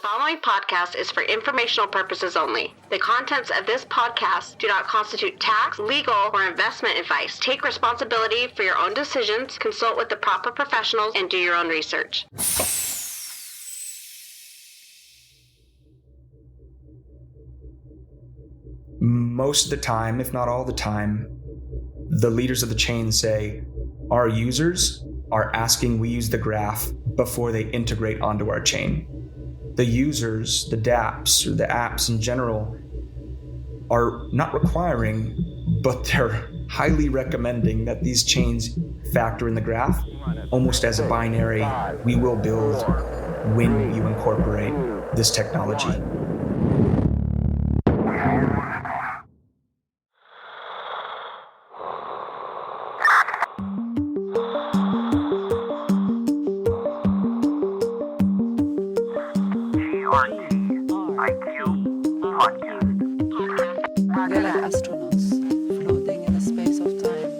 following podcast is for informational purposes only. The contents of this podcast do not constitute tax, legal, or investment advice. Take responsibility for your own decisions, consult with the proper professionals, and do your own research. Most of the time, if not all the time, the leaders of the chain say, our users are asking we use the graph before they integrate onto our chain. The users, the dApps, or the apps in general, are not requiring, but they're highly recommending that these chains factor in the graph almost as a binary, we will build when you incorporate this technology. We're like astronauts floating in the space of time.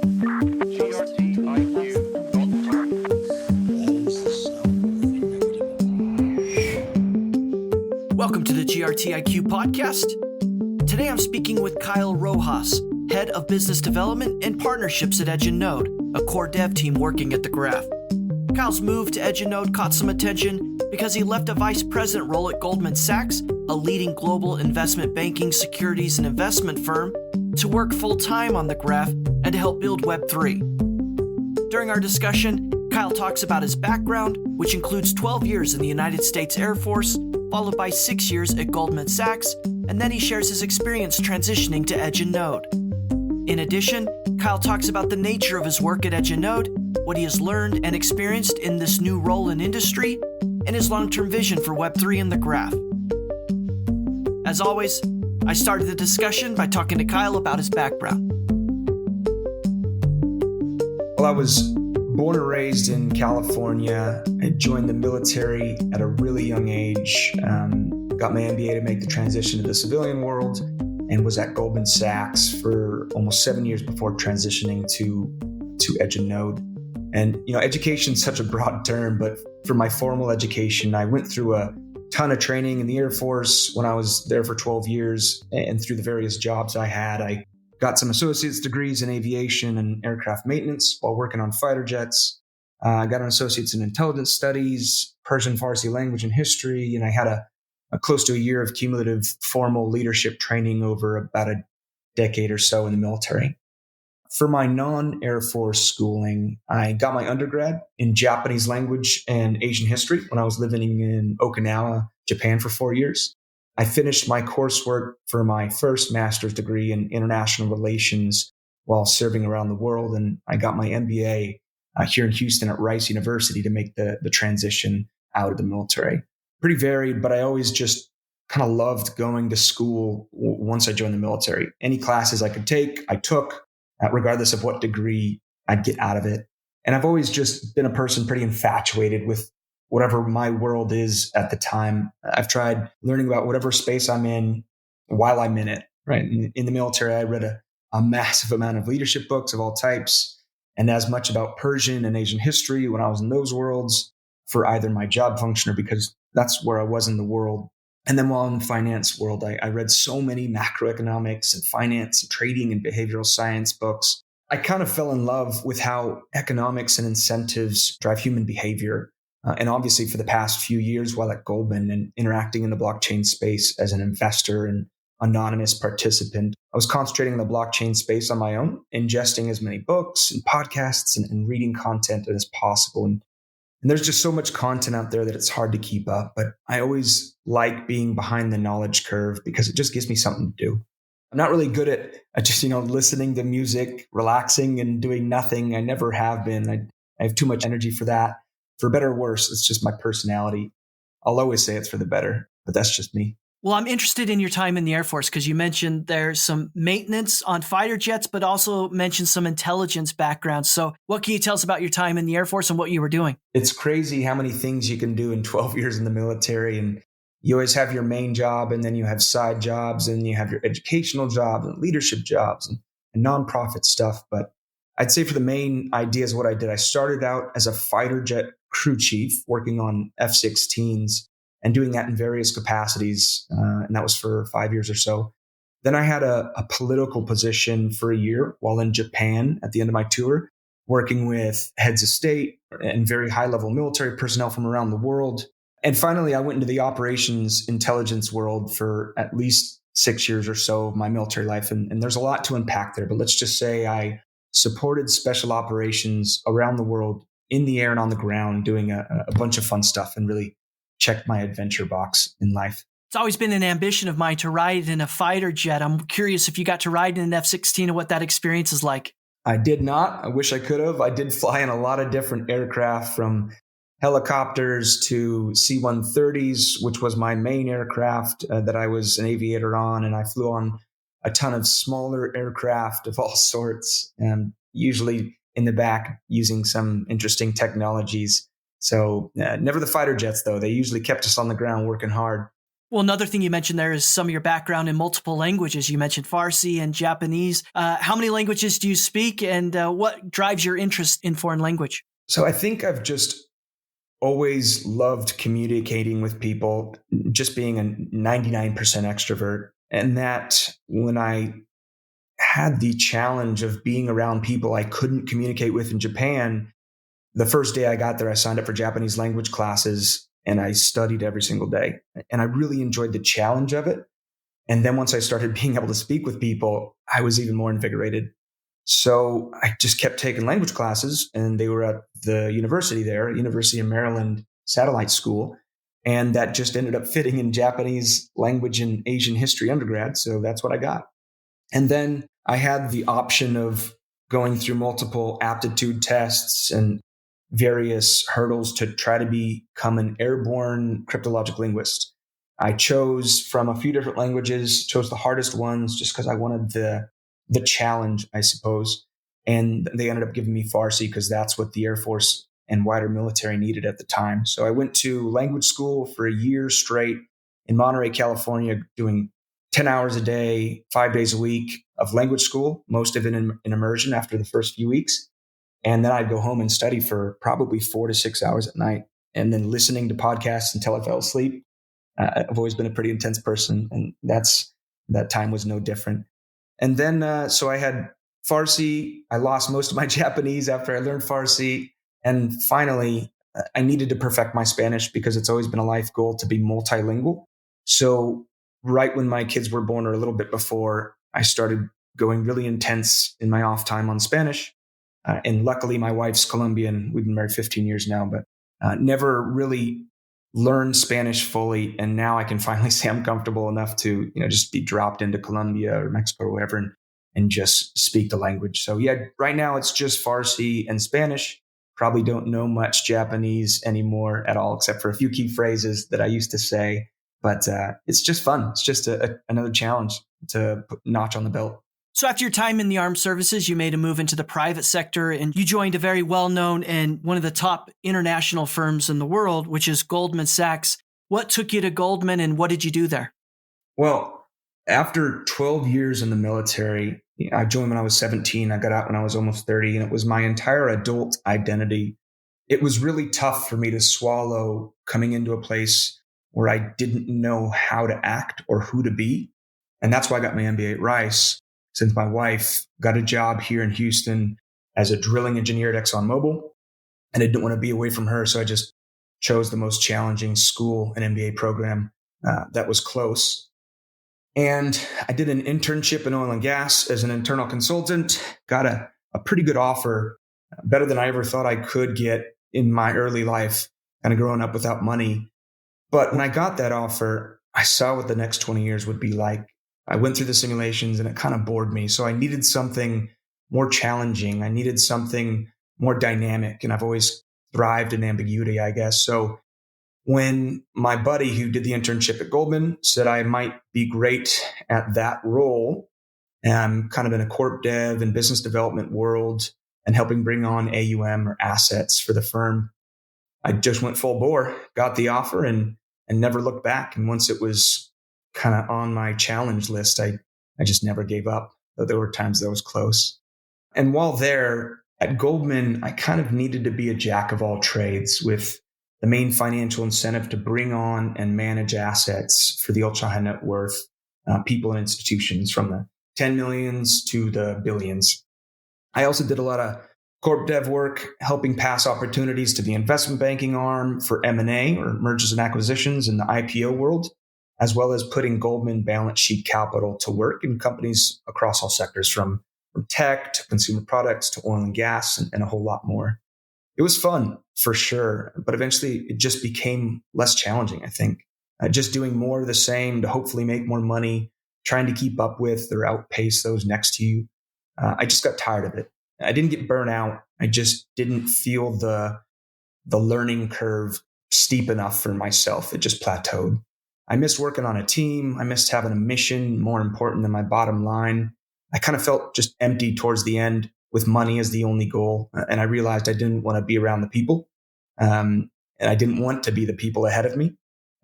Welcome to the GRTIQ podcast. Today I'm speaking with Kyle Rojas, Head of Business Development and Partnerships at Edge & Node, a core dev team working at the Graph. Kyle's move to Edge & Node caught some attention because he left a vice president role at Goldman Sachs, a leading global investment banking, securities, and investment firm, to work full-time on the Graph and to help build Web3. During our discussion, Kyle talks about his background, which includes 12 years in the United States Air Force, followed by 6 years at Goldman Sachs, and then he shares his experience transitioning to Edge & Node. In addition, Kyle talks about the nature of his work at Edge & Node, what he has learned and experienced in this new role in industry, and his long-term vision for Web3 and the Graph. As always, I started the discussion by talking to Kyle about his background. Well, I was born and raised in California. I joined the military at a really young age, got my MBA to make the transition to the civilian world, and was at Goldman Sachs for almost 7 years before transitioning to Edge & Node. And, education is such a broad term, but for my formal education, I went through a ton of training in the Air Force when I was there for 12 years. And through the various jobs I had, I got some associate's degrees in aviation and aircraft maintenance while working on fighter jets. I got an associate's in intelligence studies, Persian Farsi language and history. And I had a close to a year of cumulative formal leadership training over about a decade or so in the military. For my non-Air Force schooling, I got my undergrad in Japanese language and Asian history when I was living in Okinawa, Japan for 4 years. I finished my coursework for my first master's degree in international relations while serving around the world, and I got my MBA here in Houston at Rice University to make the transition out of the military. Pretty varied, but I always just kind of loved going to school once I joined the military. Any classes I could take, I took. Regardless of what degree I'd get out of it. And I've always just been a person pretty infatuated with whatever my world is at the time. I've tried learning about whatever space I'm in while I'm in it, right? In the military, I read a massive amount of leadership books of all types and as much about Persian and Asian history when I was in those worlds for either my job function or because that's where I was in the world. And then while in the finance world, I read so many macroeconomics and finance and trading and behavioral science books. I kind of fell in love with how economics and incentives drive human behavior. And obviously for the past few years while at Goldman and interacting in the blockchain space as an investor and anonymous participant, I was concentrating on the blockchain space on my own, ingesting as many books and podcasts and reading content as possible. And there's just so much content out there that it's hard to keep up. But I always like being behind the knowledge curve because it just gives me something to do. I'm not really good at just, listening to music, relaxing and doing nothing. I never have been. I have too much energy for that. For better or worse, it's just my personality. I'll always say it's for the better, but that's just me. Well, I'm interested in your time in the Air Force because you mentioned there's some maintenance on fighter jets, but also mentioned some intelligence background. So what can you tell us about your time in the Air Force and what you were doing? It's crazy how many things you can do in 12 years in the military. And you always have your main job and then you have side jobs and you have your educational jobs and leadership jobs and nonprofit stuff. But I'd say for the main ideas, what I did, I started out as a fighter jet crew chief working on F-16s. and doing that in various capacities. And that was for 5 years or so. Then I had a political position for a year while in Japan at the end of my tour, working with heads of state and very high-level military personnel from around the world. And finally, I went into the operations intelligence world for at least 6 years or so of my military life. And there's a lot to unpack there, but let's just say I supported special operations around the world in the air and on the ground, doing a bunch of fun stuff, and really checked my adventure box in life. It's always been an ambition of mine to ride in a fighter jet. I'm curious if you got to ride in an F-16 and what that experience is like. I did not. I wish I could have. I did fly in a lot of different aircraft, from helicopters to C-130s, which was my main aircraft that I was an aviator on. And I flew on a ton of smaller aircraft of all sorts, usually in the back using some interesting technologies. So never the fighter jets, though. They usually kept us on the ground working hard. Well, another thing you mentioned there is some of your background in multiple languages. You mentioned Farsi and Japanese. How many languages do you speak, and what drives your interest in foreign language? So I think I've just always loved communicating with people, just being a 99% extrovert. And that when I had the challenge of being around people I couldn't communicate with in Japan, the first day I got there, I signed up for Japanese language classes and I studied every single day. And I really enjoyed the challenge of it. And then once I started being able to speak with people, I was even more invigorated. So I just kept taking language classes, and they were at the university there, University of Maryland Satellite School. And that just ended up fitting in Japanese language and Asian history undergrad. So that's what I got. And then I had the option of going through multiple aptitude tests and various hurdles to try to become an airborne cryptologic linguist. I chose from a few different languages, chose the hardest ones just because I wanted the challenge, I suppose. And they ended up giving me Farsi because that's what the Air Force and wider military needed at the time. So I went to language school for a year straight in Monterey, California, doing 10 hours a day, 5 days a week of language school, most of it in immersion after the first few weeks. And then I'd go home and study for probably 4 to 6 hours at night, and then listening to podcasts until I fell asleep. I've always been a pretty intense person, and that time was no different. And then, so I had Farsi. I lost most of my Japanese after I learned Farsi. And finally, I needed to perfect my Spanish because it's always been a life goal to be multilingual. So right when my kids were born, or a little bit before, I started going really intense in my off time on Spanish. And luckily, my wife's Colombian. We've been married 15 years now, but never really learned Spanish fully. And now I can finally say I'm comfortable enough to, just be dropped into Colombia or Mexico or whatever and just speak the language. So yeah, right now it's just Farsi and Spanish. Probably don't know much Japanese anymore at all, except for a few key phrases that I used to say. But it's just fun. It's just another challenge to notch on the belt. So after your time in the armed services, you made a move into the private sector, and you joined a very well-known and one of the top international firms in the world, which is Goldman Sachs. What took you to Goldman, and what did you do there? Well, after 12 years in the military, I joined when I was 17. I got out when I was almost 30, and it was my entire adult identity. It was really tough for me to swallow coming into a place where I didn't know how to act or who to be. And that's why I got my MBA at Rice, since my wife got a job here in Houston as a drilling engineer at ExxonMobil, and I didn't want to be away from her. So I just chose the most challenging school and MBA program that was close. And I did an internship in oil and gas as an internal consultant, got a pretty good offer, better than I ever thought I could get in my early life, kind of growing up without money. But when I got that offer, I saw what the next 20 years would be like. I went through the simulations and it kind of bored me. So I needed something more challenging. I needed something more dynamic. And I've always thrived in ambiguity, I guess. So when my buddy who did the internship at Goldman said I might be great at that role, kind of in a corp dev and business development world and helping bring on AUM or assets for the firm, I just went full bore, got the offer and never looked back. And once it was kind of on my challenge list, I just never gave up, though there were times that was close. And while there at Goldman, I kind of needed to be a jack of all trades with the main financial incentive to bring on and manage assets for the ultra high net worth people and institutions, from the 10 millions to the billions. I also did a lot of corp dev work, helping pass opportunities to the investment banking arm for M&A, or mergers and acquisitions, in the IPO world, as well as putting Goldman balance sheet capital to work in companies across all sectors, from tech to consumer products to oil and gas, and a whole lot more. It was fun for sure, but eventually it just became less challenging, I think. Just doing more of the same to hopefully make more money, trying to keep up with or outpace those next to you. I just got tired of it. I didn't get burnt out. I just didn't feel the learning curve steep enough for myself. It just plateaued. I missed working on a team. I missed having a mission more important than my bottom line. I kind of felt just empty towards the end, with money as the only goal. And I realized I didn't want to be around the people. And I didn't want to be the people ahead of me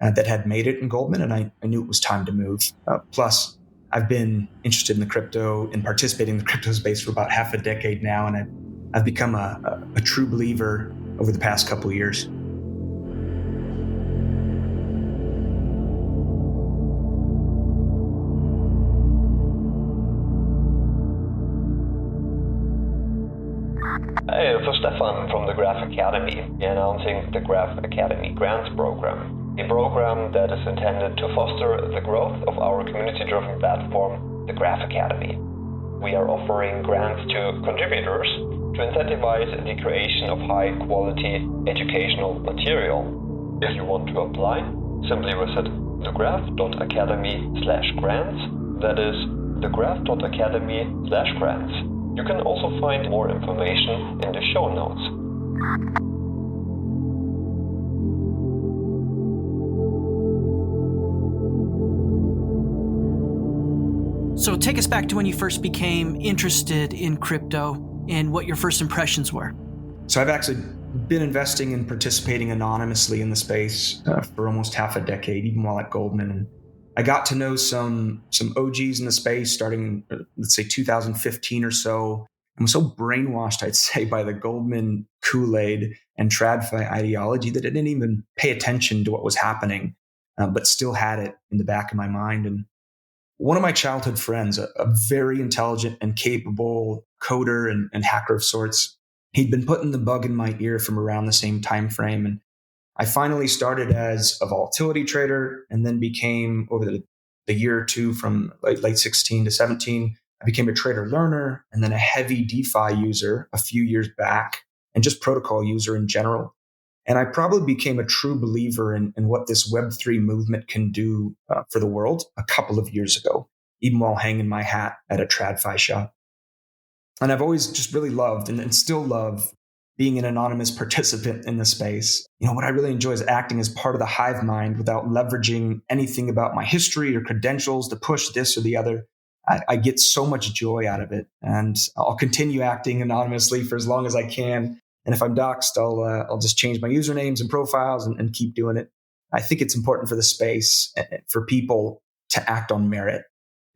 that had made it in Goldman. And I knew it was time to move. Plus, I've been interested in the crypto and participating in the crypto space for about half a decade now. And I've become a true believer over the past couple of years. Hey, this is Stefan from the Graph Academy, announcing the Graph Academy Grants Program, a program that is intended to foster the growth of our community-driven platform, the Graph Academy. We are offering grants to contributors to incentivize the creation of high-quality educational material. If you want to apply, simply visit thegraph.academy/grants. That is thegraph.academy/grants. You can also find more information in the show notes. So take us back to when you first became interested in crypto and what your first impressions were. So I've actually been investing and participating anonymously in the space for almost half a decade, even while at Goldman. And I got to know some OGs in the space starting, let's say, 2015 or so. I was so brainwashed, I'd say, by the Goldman Kool-Aid and TradFi ideology that I didn't even pay attention to what was happening, but still had it in the back of my mind. And one of my childhood friends, a very intelligent and capable coder and hacker of sorts, he'd been putting the bug in my ear from around the same time frame. And I finally started as a volatility trader, and then became, over the year or two from late 16 to 17, I became a trader learner, and then a heavy DeFi user a few years back, and just protocol user in general. And I probably became a true believer in what this Web3 movement can do for the world a couple of years ago, even while hanging my hat at a TradFi shop. And I've always just really loved and still love being an anonymous participant in the space. What I really enjoy is acting as part of the hive mind without leveraging anything about my history or credentials to push this or the other. I get so much joy out of it, and I'll continue acting anonymously for as long as I can. And if I'm doxxed, I'll just change my usernames and profiles and keep doing it. I think it's important for the space, for people to act on merit,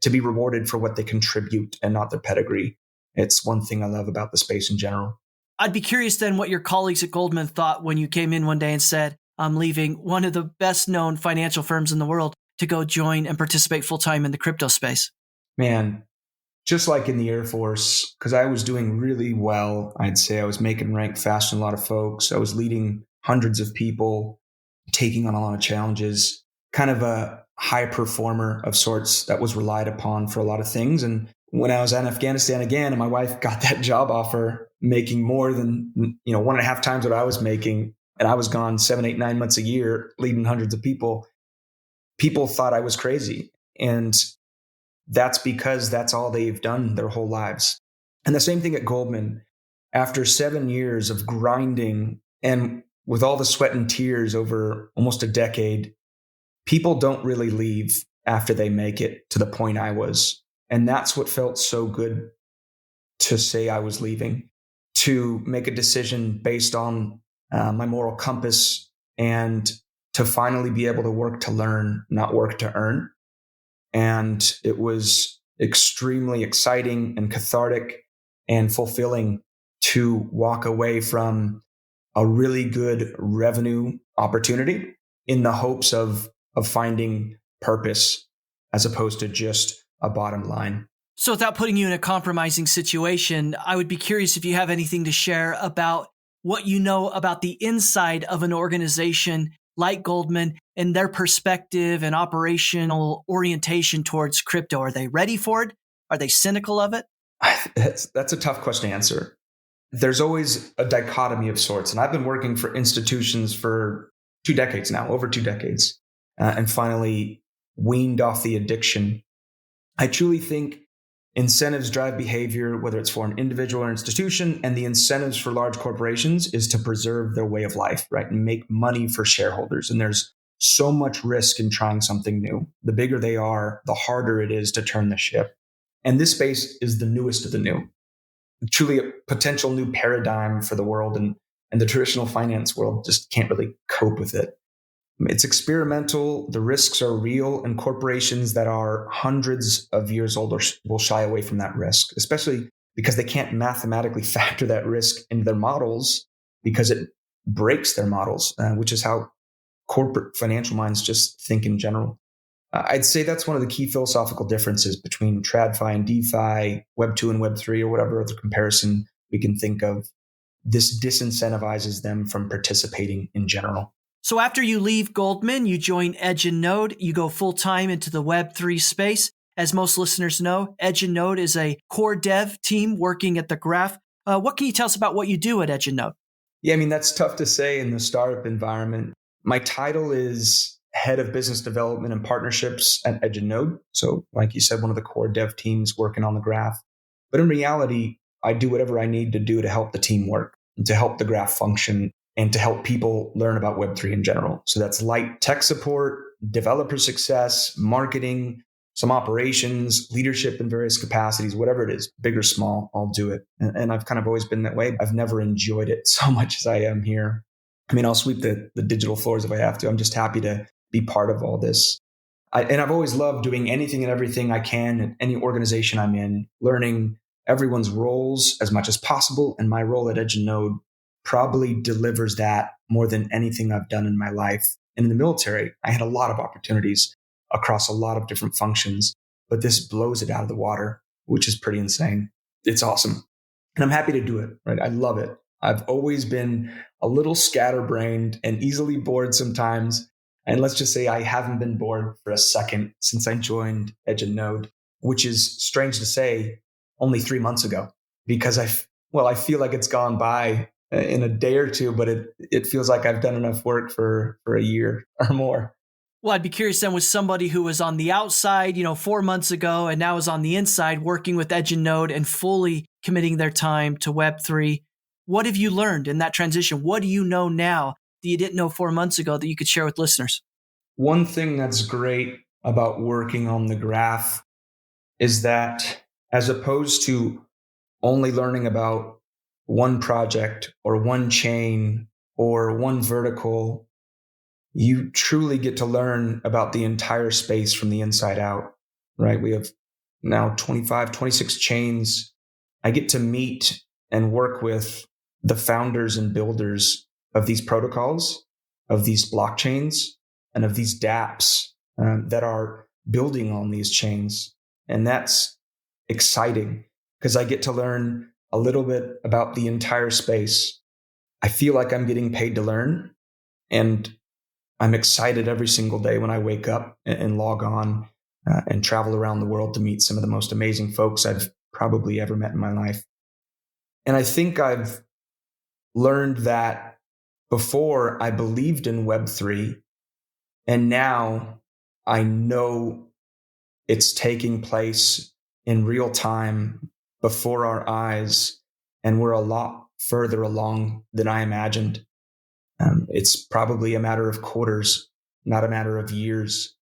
to be rewarded for what they contribute and not their pedigree. It's one thing I love about the space in general. I'd be curious then what your colleagues at Goldman thought when you came in one day and said, I'm leaving one of the best known financial firms in the world to go join and participate full-time in the crypto space. Man, just like in the Air Force, because I was doing really well, I'd say I was making rank faster than a lot of folks. I was leading hundreds of people, taking on a lot of challenges, kind of a high performer of sorts that was relied upon for a lot of things. And when I was in Afghanistan again, and my wife got that job offer, making more than 1.5 times what I was making, and I was gone 7, 8, 9 months a year, leading hundreds of people, people thought I was crazy. And that's because that's all they've done their whole lives. And the same thing at Goldman. After 7 years of grinding and with all the sweat and tears over almost a decade, people don't really leave after they make it to the point I was. And that's what felt so good, to say I was leaving, to make a decision based on my moral compass, and to finally be able to work to learn, not work to earn. And it was extremely exciting and cathartic and fulfilling to walk away from a really good revenue opportunity in the hopes of finding purpose as opposed to just a bottom line. So without putting you in a compromising situation, I would be curious if you have anything to share about what you know about the inside of an organization like Goldman and their perspective and operational orientation towards crypto. Are they ready for it? Are they cynical of it? That's a tough question to answer. There's always a dichotomy of sorts. And I've been working for institutions for 2 decades now, over 2 decades, and finally weaned off the addiction. I truly think incentives drive behavior, whether it's for an individual or institution, and the incentives for large corporations is to preserve their way of life, right? And make money for shareholders. And there's so much risk in trying something new. The bigger they are, the harder it is to turn the ship. And this space is the newest of the new, truly a potential new paradigm for the world. And the traditional finance world just can't really cope with it. It's experimental, the risks are real, and corporations that are hundreds of years old will shy away from that risk, especially because they can't mathematically factor that risk into their models because it breaks their models, which is how corporate financial minds just think in general. I'd say that's one of the key philosophical differences between TradFi and DeFi, Web2 and Web3, or whatever other comparison we can think of. This disincentivizes them from participating in general. So after you leave Goldman, you join Edge and Node, you go full-time into the Web3 space. As most listeners know, Edge and Node is a core dev team working at the Graph. What can you tell us about what you do at Edge and Node? Yeah, that's tough to say in the startup environment. My title is Head of Business Development and Partnerships at Edge and Node. So like you said, one of the core dev teams working on the Graph. But in reality, I do whatever I need to do to help the team work and to help the Graph function and to help people learn about Web3 in general. So that's light tech support, developer success, marketing, some operations, leadership in various capacities, whatever it is, big or small, I'll do it. And I've kind of always been that way. I've never enjoyed it so much as I am here. I'll sweep the digital floors if I have to. I'm just happy to be part of all this. And I've always loved doing anything and everything I can in any organization I'm in, learning everyone's roles as much as possible. And my role at Edge and Node probably delivers that more than anything I've done in my life. And in the military, I had a lot of opportunities across a lot of different functions, but this blows it out of the water, which is pretty insane. It's awesome. And I'm happy to do it, right? I love it. I've always been a little scatterbrained and easily bored sometimes. And let's just say I haven't been bored for a second since I joined Edge and Node, which is strange to say only 3 months ago, because I feel like it's gone by in a day or two, but it feels like I've done enough work for a year or more. Well, I'd be curious then, with somebody who was on the outside, 4 months ago, and now is on the inside working with Edge and Node and fully committing their time to Web3. What have you learned in that transition? What do you know now that you didn't know 4 months ago that you could share with listeners? One thing that's great about working on the Graph is that as opposed to only learning about one project or one chain or one vertical, you truly get to learn about the entire space from the inside out, right? We have now 25, 26 chains. I get to meet and work with the founders and builders of these protocols, of these blockchains, and of these dApps that are building on these chains. And that's exciting because I get to learn a little bit about the entire space. I feel like I'm getting paid to learn, and I'm excited every single day when I wake up and log on and travel around the world to meet some of the most amazing folks I've probably ever met in my life. And I think I've learned that before I believed in Web3, and now I know it's taking place in real time before our eyes, and we're a lot further along than I imagined. It's probably a matter of quarters, not a matter of years.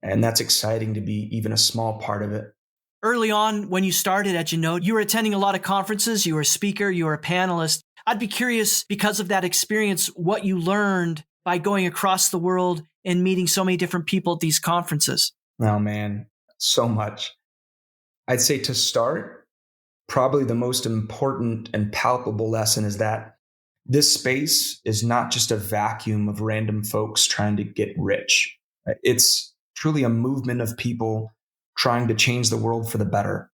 And that's exciting to be even a small part of it. Early on, when you started Edge and Node, you were attending a lot of conferences, you were a speaker, you were a panelist. I'd be curious, because of that experience, what you learned by going across the world and meeting so many different people at these conferences. Oh man, so much. I'd say to start, probably the most important and palpable lesson is that this space is not just a vacuum of random folks trying to get rich. It's truly a movement of people trying to change the world for the better,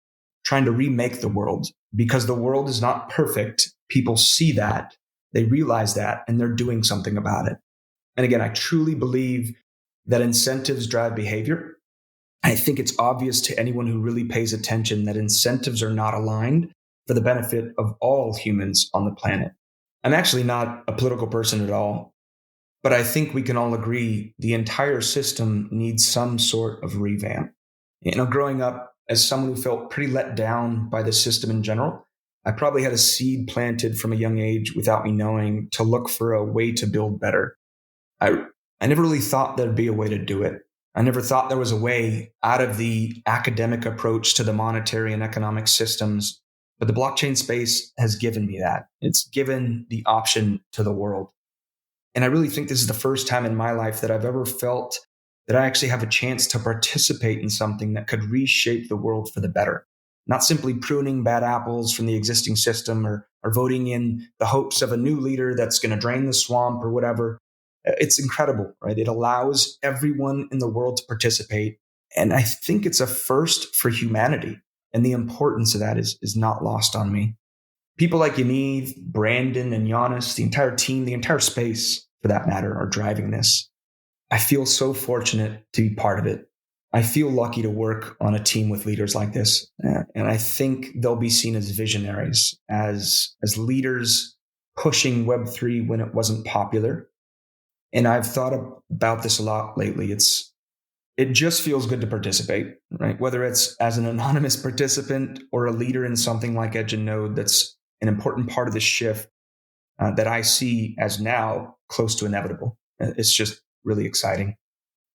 trying to remake the world, because the world is not perfect. People see that, they realize that, and they're doing something about it. And again, I truly believe that incentives drive behavior. I think it's obvious to anyone who really pays attention that incentives are not aligned for the benefit of all humans on the planet. I'm actually not a political person at all, but I think we can all agree the entire system needs some sort of revamp. Growing up as someone who felt pretty let down by the system in general, I probably had a seed planted from a young age without me knowing to look for a way to build better. I never really thought there'd be a way to do it. I never thought there was a way out of the academic approach to the monetary and economic systems, but the blockchain space has given me that. It's given the option to the world. And I really think this is the first time in my life that I've ever felt that I actually have a chance to participate in something that could reshape the world for the better. Not simply pruning bad apples from the existing system or voting in the hopes of a new leader that's going to drain the swamp or whatever. It's incredible, right? It allows everyone in the world to participate. And I think it's a first for humanity. And the importance of that is not lost on me. People like Yaniv, Brandon, and Giannis, the entire team, the entire space, for that matter, are driving this. I feel so fortunate to be part of it. I feel lucky to work on a team with leaders like this. And I think they'll be seen as visionaries, as leaders pushing Web3 when it wasn't popular. And I've thought about this a lot lately. It just feels good to participate, right? Whether it's as an anonymous participant or a leader in something like Edge and Node, that's an important part of the shift that I see as now close to inevitable. It's just really exciting.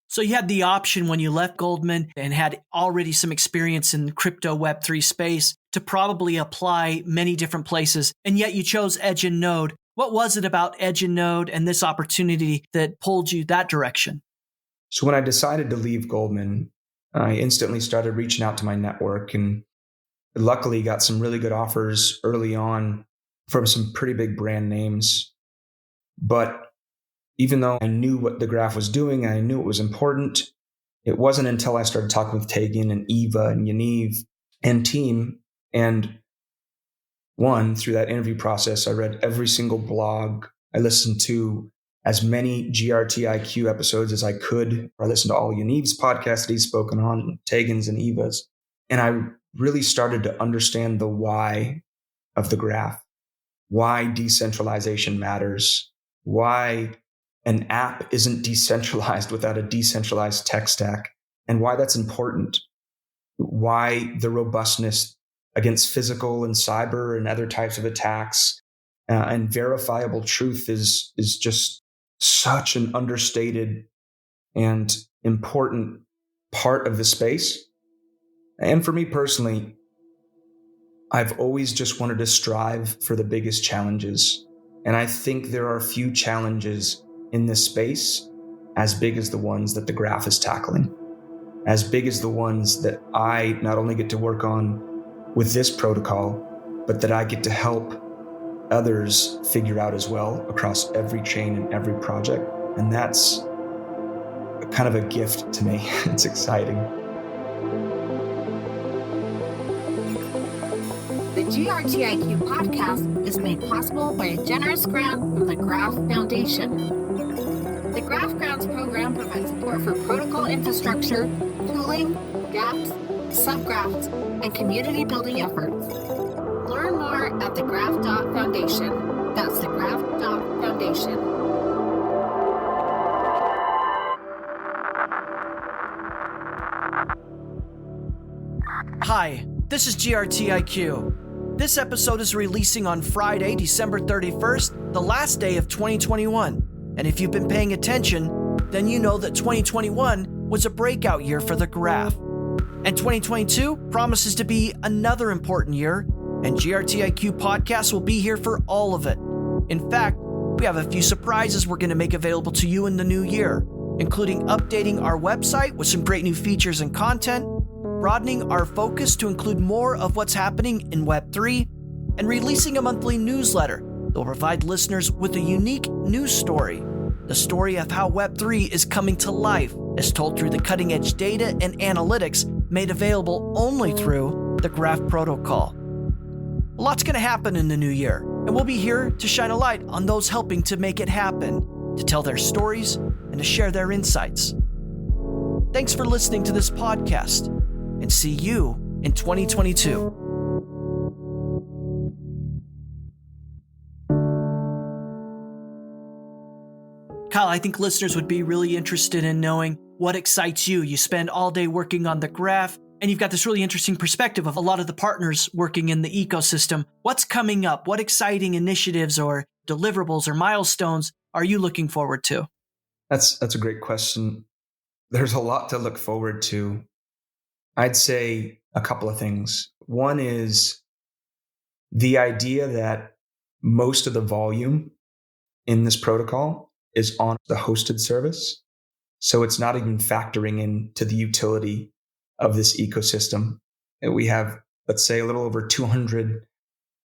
So you had the option when you left Goldman and had already some experience in crypto Web3 space to probably apply many different places, and yet you chose Edge and Node. What was it about Edge and Node and this opportunity that pulled you that direction? So when I decided to leave Goldman, I instantly started reaching out to my network and luckily got some really good offers early on from some pretty big brand names. But even though I knew what the graph was doing and I knew it was important, it wasn't until I started talking with Tegan and Eva and Yaniv and team. And through that interview process, I read every single blog. I listened to as many GRTIQ episodes as I could. I listened to all Yaniv's podcasts that he's spoken on, Tegan's and Eva's. And I really started to understand the why of the graph, why decentralization matters, why an app isn't decentralized without a decentralized tech stack, and why that's important, why the robustness against physical and cyber and other types of attacks and verifiable truth is just such an understated and important part of the space. And for me personally, I've always just wanted to strive for the biggest challenges. And I think there are few challenges in this space as big as the ones that the graph is tackling, as big as the ones that I not only get to work on with this protocol, but that I get to help others figure out as well across every chain and every project. And that's kind of a gift to me. It's exciting. The GRTIQ podcast is made possible by a generous grant from the Graph Foundation. The Graph Grants program provides support for protocol infrastructure, tooling, gaps, subgraphs, and community building efforts. Learn more at thegraph.foundation. That's thegraph.foundation. Hi, this is GRTIQ. This episode is releasing on Friday, December 31st, the last day of 2021. And if you've been paying attention, then you know that 2021 was a breakout year for the graph. And 2022 promises to be another important year, and GRTIQ podcast will be here for all of it. In fact, we have a few surprises we're going to make available to you in the new year, including updating our website with some great new features and content, broadening our focus to include more of what's happening in Web3, and releasing a monthly newsletter They'll provide listeners with a unique news story, the story of how Web3 is coming to life as told through the cutting-edge data and analytics made available only through the Graph protocol. A lot's going to happen in the new year, and we'll be here to shine a light on those helping to make it happen, to tell their stories, and to share their insights. Thanks for listening to this podcast, and see you in 2022. Kyle, I think listeners would be really interested in knowing what excites you. You spend all day working on the graph, and you've got this really interesting perspective of a lot of the partners working in the ecosystem. What's coming up? What exciting initiatives or deliverables or milestones are you looking forward to? That's a great question. There's a lot to look forward to. I'd say a couple of things. One is the idea that most of the volume in this protocol is on the hosted service. So it's not even factoring into the utility of this ecosystem. And we have, let's say, a little over 200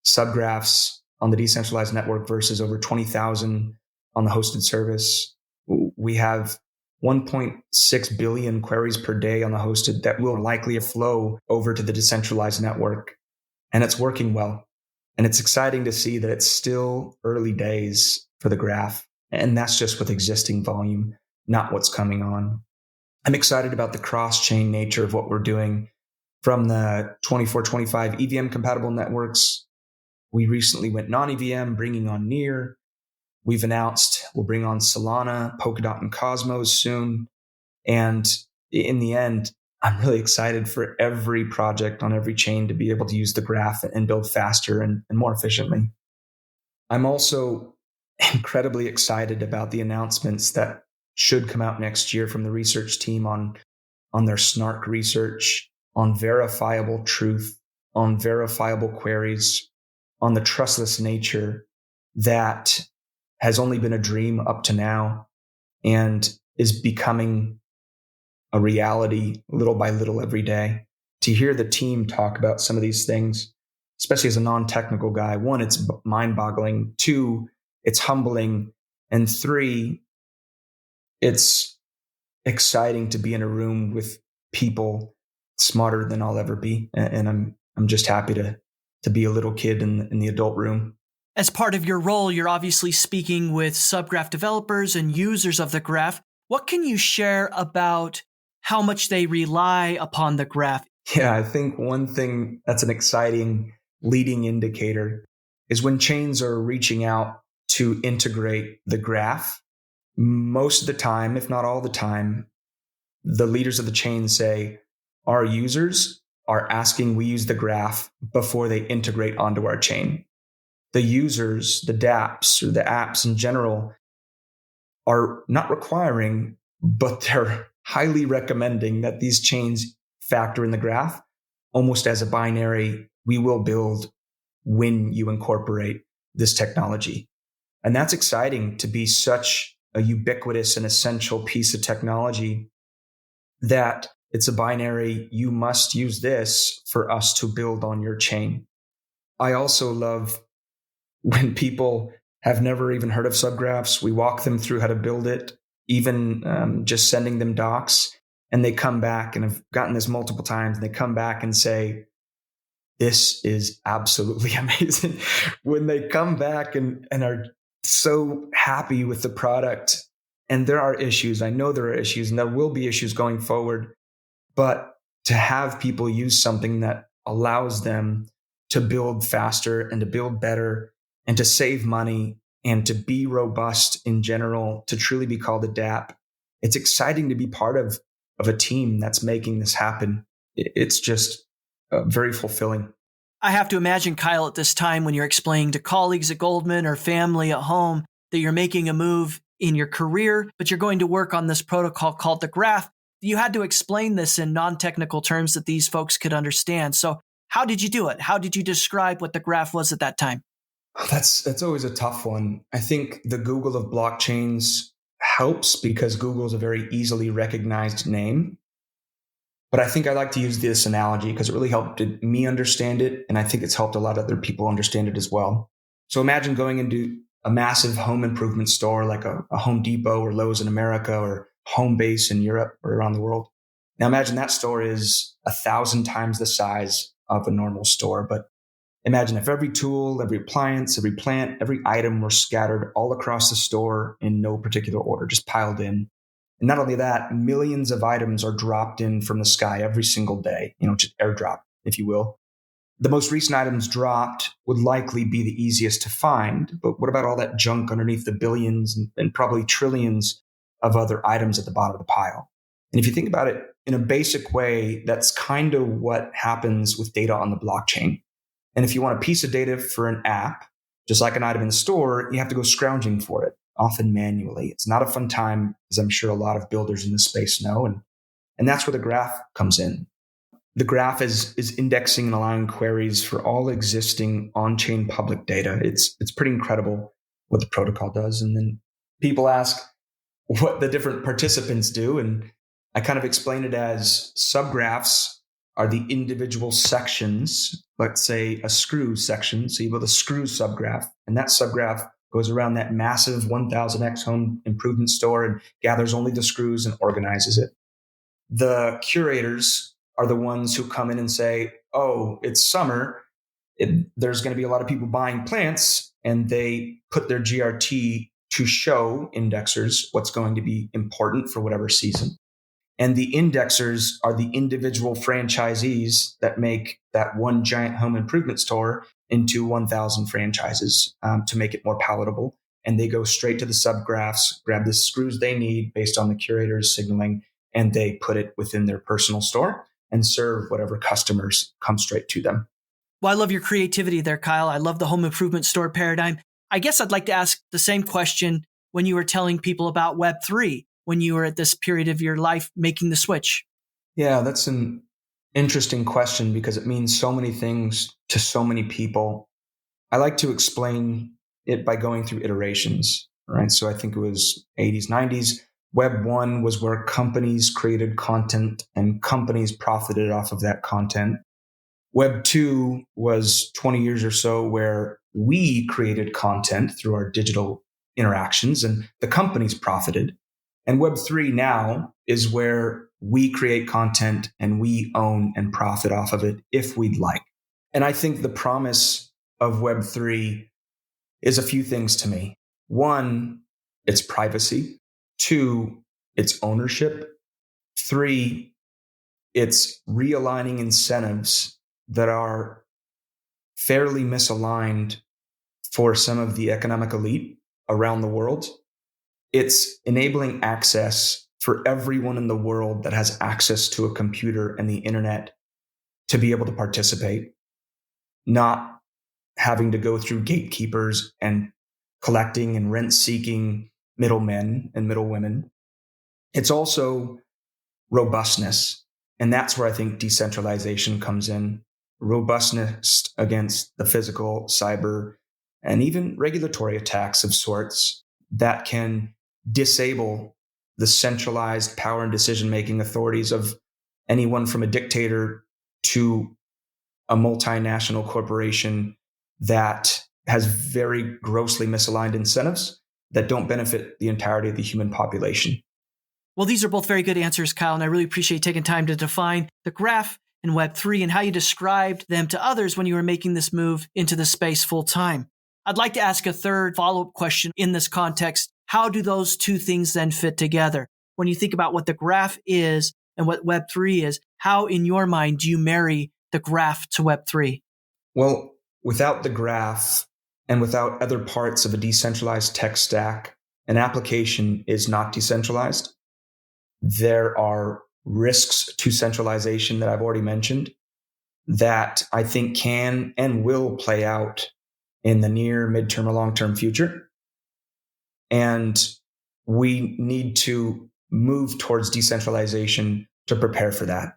subgraphs on the decentralized network versus over 20,000 on the hosted service. We have 1.6 billion queries per day on the hosted that will likely flow over to the decentralized network. And it's working well. And it's exciting to see that it's still early days for the graph. And that's just with existing volume, not what's coming on. I'm excited about the cross-chain nature of what we're doing from the 24-25 EVM compatible networks. We recently went non-EVM, bringing on Near. We've announced we'll bring on Solana, Polkadot, and Cosmos soon. And in the end, I'm really excited for every project on every chain to be able to use the graph and build faster and more efficiently. I'm also incredibly excited about the announcements that should come out next year from the research team on their snark research, on verifiable truth, on verifiable queries, on the trustless nature that has only been a dream up to now and is becoming a reality little by little every day. To hear the team talk about some of these things, especially as a non-technical guy, one, it's mind-boggling. Two, it's humbling. And three, it's exciting to be in a room with people smarter than I'll ever be. And I'm just happy to be a little kid in the adult room. As part of your role, you're obviously speaking with subgraph developers and users of the graph. What can you share about how much they rely upon the graph? Yeah, I think one thing that's an exciting leading indicator is when chains are reaching out to integrate the graph. Most of the time, if not all the time, the leaders of the chain say, our users are asking we use the graph before they integrate onto our chain. The users, the dApps or the apps in general are not requiring, but they're highly recommending that these chains factor in the graph almost as a binary. We will build when you incorporate this technology. And that's exciting to be such a ubiquitous and essential piece of technology that it's a binary. You must use this for us to build on your chain. I also love when people have never even heard of subgraphs. We walk them through how to build it, even just sending them docs, and they come back, and I've gotten this multiple times, and they come back and say, this is absolutely amazing. When they come back and are so happy with the product, and there are issues, I know there are issues, and there will be issues going forward, but to have people use something that allows them to build faster and to build better and to save money and to be robust in general, to truly be called a dApp, it's exciting to be part of a team that's making this happen. It's just very fulfilling. I have to imagine, Kyle, at this time when you're explaining to colleagues at Goldman or family at home that you're making a move in your career, but you're going to work on this protocol called the graph, you had to explain this in non-technical terms that these folks could understand. So how did you do it? How did you describe what the graph was at that time? That's always a tough one. I think the Google of blockchains helps because Google is a very easily recognized name. But I think I like to use this analogy because it really helped me understand it. And I think it's helped a lot of other people understand it as well. So imagine going into a massive home improvement store like a Home Depot or Lowe's in America or Homebase in Europe or around the world. Now imagine that store is 1,000 times the size of a normal store. But imagine if every tool, every appliance, every plant, every item were scattered all across the store in no particular order, just piled in. And not only that, millions of items are dropped in from the sky every single day, just airdrop, if you will. The most recent items dropped would likely be the easiest to find, but what about all that junk underneath the billions and probably trillions of other items at the bottom of the pile? And if you think about it in a basic way, that's kind of what happens with data on the blockchain. And if you want a piece of data for an app, just like an item in the store, you have to go scrounging for it, often manually. It's not a fun time, as I'm sure a lot of builders in this space know. And that's where the graph comes in. The graph is indexing and allowing queries for all existing on-chain public data. It's pretty incredible what the protocol does. And then people ask what the different participants do. And I kind of explain it as subgraphs are the individual sections, let's say a screw section. So you have a screw subgraph, and that subgraph goes around that massive 1,000x home improvement store and gathers only the screws and organizes it. The curators are the ones who come in and say, oh, it's summer. There's going to be a lot of people buying plants, and they put their GRT to show indexers what's going to be important for whatever season. And the indexers are the individual franchisees that make that one giant home improvement store into 1,000 franchises to make it more palatable. And they go straight to the subgraphs, grab the screws they need based on the curator's signaling, and they put it within their personal store and serve whatever customers come straight to them. Well, I love your creativity there, Kyle. I love the home improvement store paradigm. I guess I'd like to ask the same question when you were telling people about Web3, when you were at this period of your life making the switch. Yeah, that's an interesting question because it means so many things to so many people. I like to explain it by going through iterations, right? So I think it was 80s, 90s. Web 1 was where companies created content and companies profited off of that content. Web 2 was 20 years or so where we created content through our digital interactions and the companies profited. And Web 3 now is where we create content and we own and profit off of it if we'd like. And I think the promise of Web 3 is a few things to me. One, it's privacy. 2, it's ownership. 3, it's realigning incentives that are fairly misaligned for some of the economic elite around the world. It's enabling access for everyone in the world that has access to a computer and the internet to be able to participate, not having to go through gatekeepers and collecting and rent-seeking middlemen and middlewomen. It's also robustness. And that's where I think decentralization comes in. Robustness against the physical, cyber, and even regulatory attacks of sorts that can disable the centralized power and decision-making authorities of anyone from a dictator to a multinational corporation that has very grossly misaligned incentives that don't benefit the entirety of the human population. Well, these are both very good answers, Kyle, and I really appreciate taking time to define the graph and Web3 and how you described them to others when you were making this move into the space full time. I'd like to ask a third follow-up question in this context. How do those two things then fit together? When you think about what the graph is and what Web3 is, how in your mind do you marry the graph to Web3? Well, without the graph and without other parts of a decentralized tech stack, an application is not decentralized. There are risks to centralization that I've already mentioned that I think can and will play out in the near, midterm, or long-term future. And we need to move towards decentralization to prepare for that.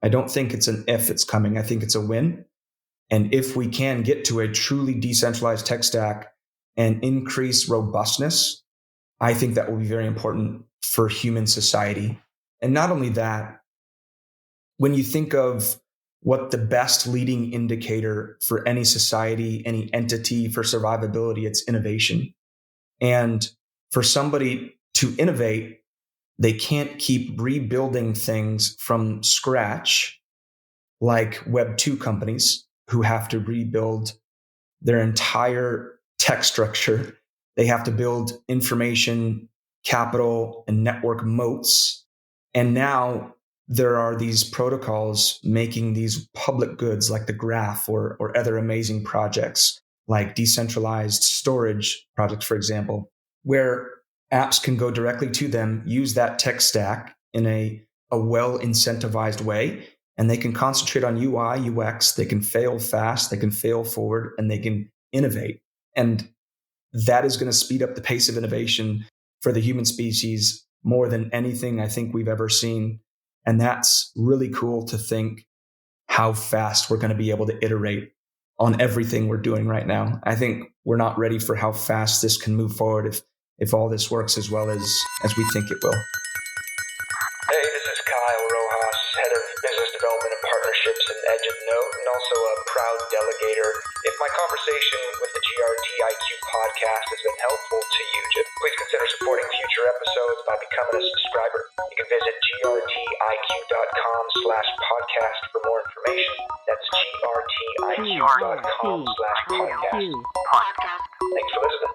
I don't think it's an if it's coming. I think it's a when. And if we can get to a truly decentralized tech stack and increase robustness, I think that will be very important for human society. And not only that, when you think of what the best leading indicator for any society, any entity for survivability, it's innovation. And for somebody to innovate, they can't keep rebuilding things from scratch like Web2 companies who have to rebuild their entire tech structure. They have to build information, capital, and network moats. And now there are these protocols making these public goods like the Graph or other amazing projects like decentralized storage projects, for example, where apps can go directly to them, use that tech stack in a well-incentivized way, and they can concentrate on UI, UX, they can fail fast, they can fail forward, and they can innovate. And that is going to speed up the pace of innovation for the human species more than anything I think we've ever seen. And that's really cool to think how fast we're going to be able to iterate on everything we're doing right now. I think we're not ready for how fast this can move forward if all this works as well as we think it will. Hey, this is Kyle Rojas, Head of Business Development and Partnerships at EdgeNote, and also a proud delegator. If my conversation with the GRTIQ podcast has been helpful to you, please consider supporting future episodes by becoming a subscriber. You can visit grtiq.com/podcast for more information. That's grtiq.com/podcast. Thanks for listening.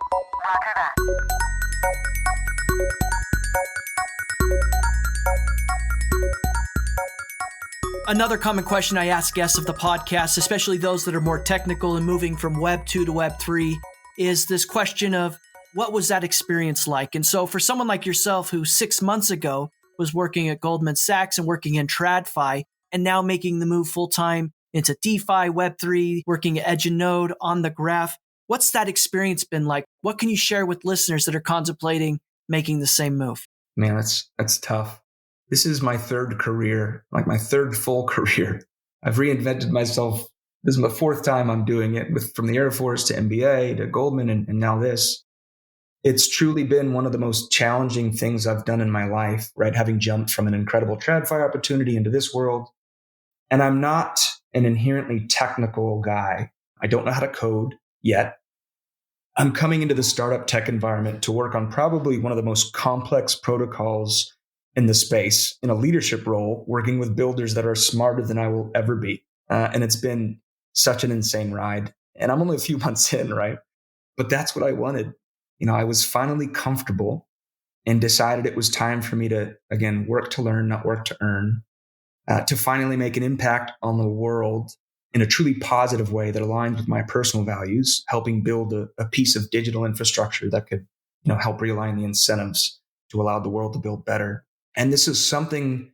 Another common question I ask guests of the podcast, especially those that are more technical and moving from Web 2 to Web 3, is this question of what was that experience like? And so for someone like yourself who 6 months ago was working at Goldman Sachs and working in TradFi and now making the move full-time into DeFi, Web 3, working at EdgeNode on the Graph, what's that experience been like? What can you share with listeners that are contemplating making the same move? Man, that's tough. This is my third career, like my third full career. I've reinvented myself. This is my fourth time I'm doing it, from the Air Force to MBA to Goldman and now this. It's truly been one of the most challenging things I've done in my life, right? Having jumped from an incredible TradFi opportunity into this world. And I'm not an inherently technical guy. I don't know how to code yet. I'm coming into the startup tech environment to work on probably one of the most complex protocols in the space, in a leadership role, working with builders that are smarter than I will ever be. And it's been such an insane ride. And I'm only a few months in, right? But that's what I wanted. I was finally comfortable and decided it was time for me to, again, work to learn, not work to earn, to finally make an impact on the world in a truly positive way that aligns with my personal values, helping build a piece of digital infrastructure that could, help realign the incentives to allow the world to build better. And this is something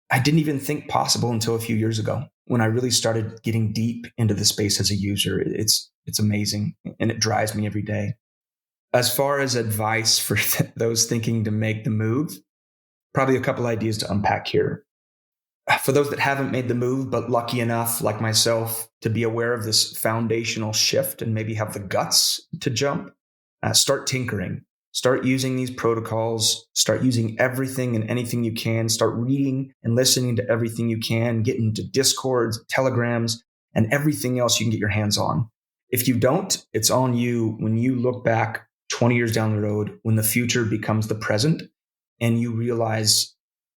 I didn't even think possible until a few years ago when I really started getting deep into the space as a user. It's amazing, and it drives me every day. As far as advice for those thinking to make the move, probably a couple ideas to unpack here. For those that haven't made the move, but lucky enough, like myself, to be aware of this foundational shift and maybe have the guts to jump, start tinkering. Start using these protocols, start using everything and anything you can, start reading and listening to everything you can, get into Discords, Telegrams, and everything else you can get your hands on. If you don't, it's on you when you look back 20 years down the road, when the future becomes the present, and you realize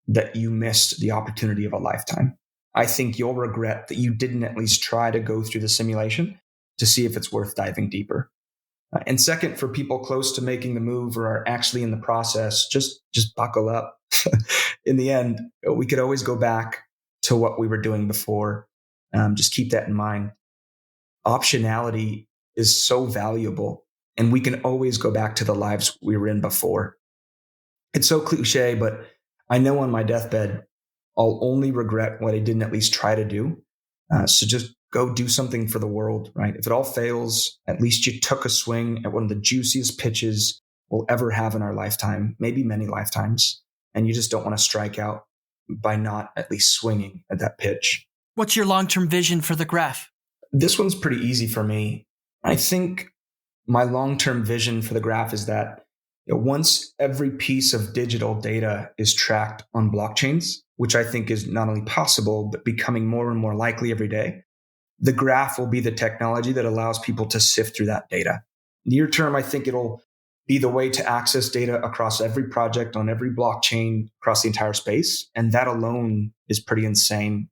that you missed the opportunity of a lifetime. I think you'll regret that you didn't at least try to go through the simulation to see if it's worth diving deeper. And second, for people close to making the move or are actually in the process, just buckle up. In the end, we could always go back to what we were doing before. Just keep that in mind. Optionality is so valuable, and we can always go back to the lives we were in before. It's so cliche, but I know on my deathbed, I'll only regret what I didn't at least try to do. So just go do something for the world, right? If it all fails, at least you took a swing at one of the juiciest pitches we'll ever have in our lifetime, maybe many lifetimes. And you just don't want to strike out by not at least swinging at that pitch. What's your long-term vision for the Graph? This one's pretty easy for me. I think my long-term vision for the Graph is that Once every piece of digital data is tracked on blockchains, which I think is not only possible, but becoming more and more likely every day, the graph will be the technology that allows people to sift through that data. Near term, I think it'll be the way to access data across every project on every blockchain across the entire space. And that alone is pretty insane.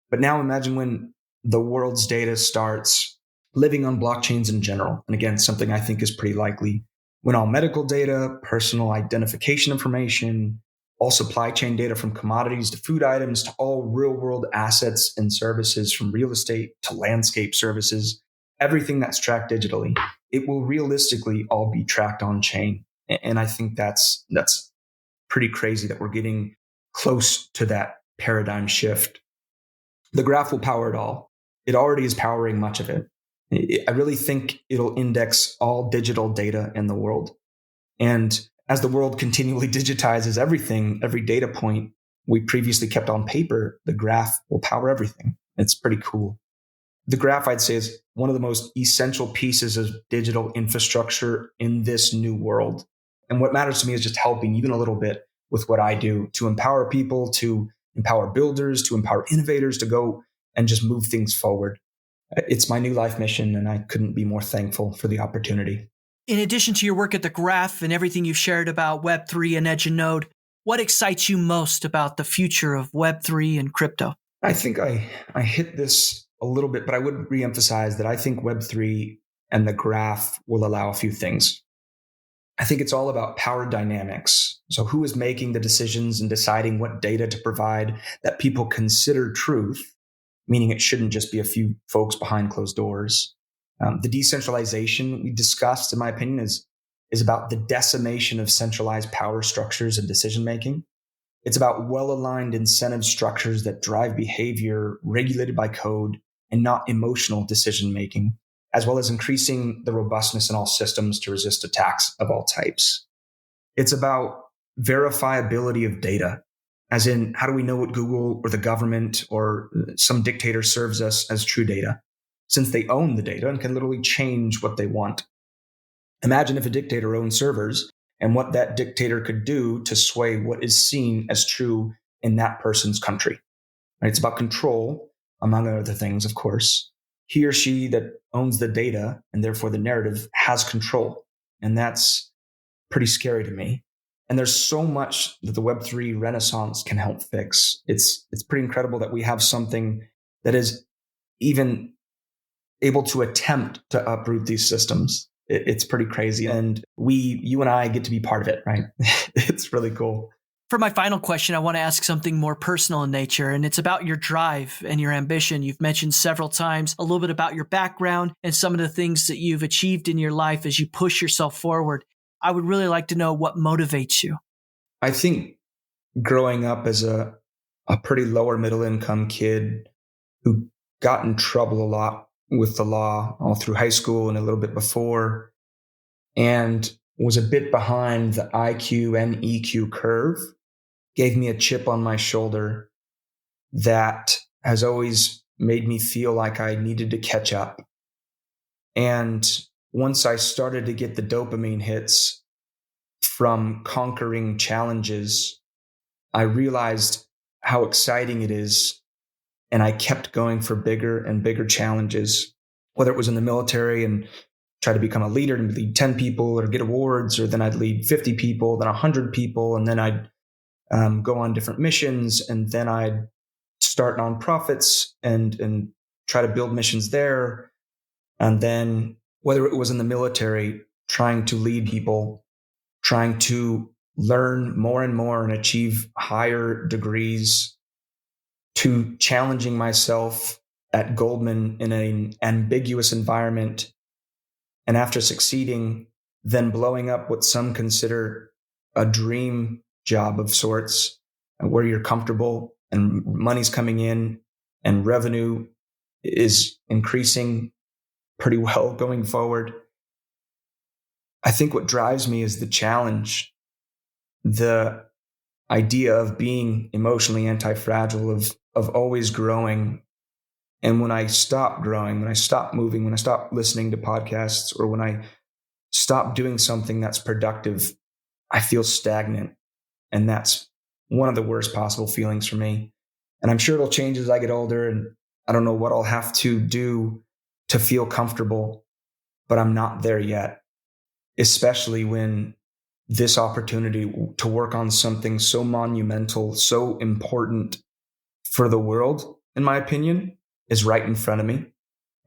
But now imagine when the world's data starts living on blockchains in general. And again, something I think is pretty likely. When all medical data, personal identification information, all supply chain data from commodities to food items to all real world assets and services from real estate to landscape services, everything that's tracked digitally, it will realistically all be tracked on chain. And I think that's pretty crazy that we're getting close to that paradigm shift. The graph will power it all. It already is powering much of it. I really think it'll index all digital data in the world. And as the world continually digitizes everything, every data point we previously kept on paper, the graph will power everything. It's pretty cool. The graph, I'd say, is one of the most essential pieces of digital infrastructure in this new world. And what matters to me is just helping even a little bit with what I do to empower people, to empower builders, to empower innovators to go and just move things forward. It's my new life mission, and I couldn't be more thankful for the opportunity. In addition to your work at the Graph and everything you've shared about Web3 and Edge and Node, what excites you most about the future of Web3 and crypto? I think I hit this a little bit, but I would reemphasize that I think Web3 and the Graph will allow a few things. I think it's all about power dynamics. So who is making the decisions and deciding what data to provide that people consider truth, meaning it shouldn't just be a few folks behind closed doors. The decentralization we discussed, in my opinion, is about the decimation of centralized power structures and decision-making. It's about well-aligned incentive structures that drive behavior regulated by code and not emotional decision-making, as well as increasing the robustness in all systems to resist attacks of all types. It's about verifiability of data, as in, how do we know what Google or the government or some dictator serves us as true data, since they own the data and can literally change what they want? Imagine if a dictator owned servers and what that dictator could do to sway what is seen as true in that person's country. Right? It's about control, among other things, of course. He or she that owns the data and therefore the narrative has control. And that's pretty scary to me. And there's so much that the Web3 renaissance can help fix. It's pretty incredible that we have something that is even able to attempt to uproot these systems. It's pretty crazy. And you and I get to be part of it, right? It's really cool. For my final question, I want to ask something more personal in nature, and it's about your drive and your ambition. You've mentioned several times a little bit about your background and some of the things that you've achieved in your life as you push yourself forward. I would really like to know what motivates you. I think growing up as a pretty lower middle income kid who got in trouble a lot with the law all through high school and a little bit before, and was a bit behind the IQ and EQ curve, gave me a chip on my shoulder that has always made me feel like I needed to catch up. And once I started to get the dopamine hits from conquering challenges, I realized how exciting it is. And I kept going for bigger and bigger challenges, whether it was in the military and try to become a leader and lead 10 people or get awards, or then I'd lead 50 people, then 100 people. And then I'd go on different missions, and then I'd start nonprofits and try to build missions there. And then whether it was in the military, trying to lead people, trying to learn more and more and achieve higher degrees, to challenging myself at Goldman in an ambiguous environment. And after succeeding, then blowing up what some consider a dream job of sorts, where you're comfortable and money's coming in and revenue is increasing pretty well going forward. I think what drives me is the challenge, the idea of being emotionally anti-fragile, of always growing. And when I stop growing, when I stop moving, when I stop listening to podcasts, or when I stop doing something that's productive, I feel stagnant. And that's one of the worst possible feelings for me. And I'm sure it'll change as I get older. And I don't know what I'll have to do to feel comfortable, but I'm not there yet, especially when this opportunity to work on something so monumental, so important for the world, in my opinion, is right in front of me.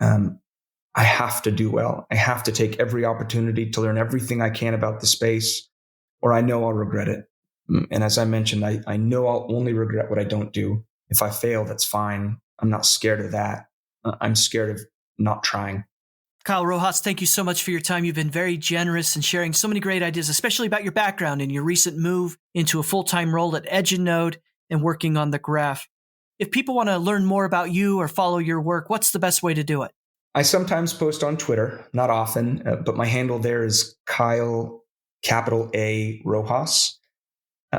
I have to do well. I have to take every opportunity to learn everything I can about the space, or I know I'll regret it. And as I mentioned, I know I'll only regret what I don't do. If I fail, that's fine. I'm not scared of that. I'm scared of not trying. Kyle Rojas, thank you so much for your time. You've been very generous in sharing so many great ideas, especially about your background and your recent move into a full-time role at EdgeNode and working on the Graph. If people want to learn more about you or follow your work, what's the best way to do it? I sometimes post on Twitter, not often, but my handle there is Kyle, capital A, Rojas.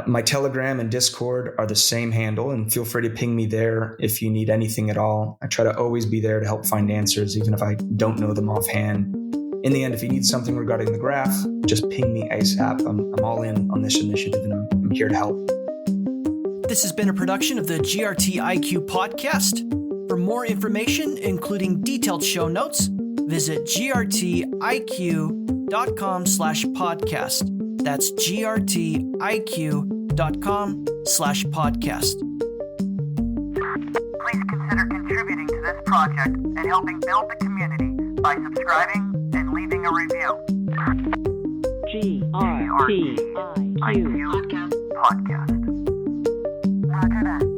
My Telegram and Discord are the same handle, and feel free to ping me there if you need anything at all. I try to always be there to help find answers, even if I don't know them offhand. In the end, if you need something regarding the Graph, just ping me ASAP. I'm all in on this initiative, and I'm here to help. This has been a production of the GRTIQ podcast. For more information, including detailed show notes, visit grtiq.com/podcast. That's grtiq.com/podcast. Please consider contributing to this project and helping build the community by subscribing and leaving a review. GRTIQ Podcast. Roger that.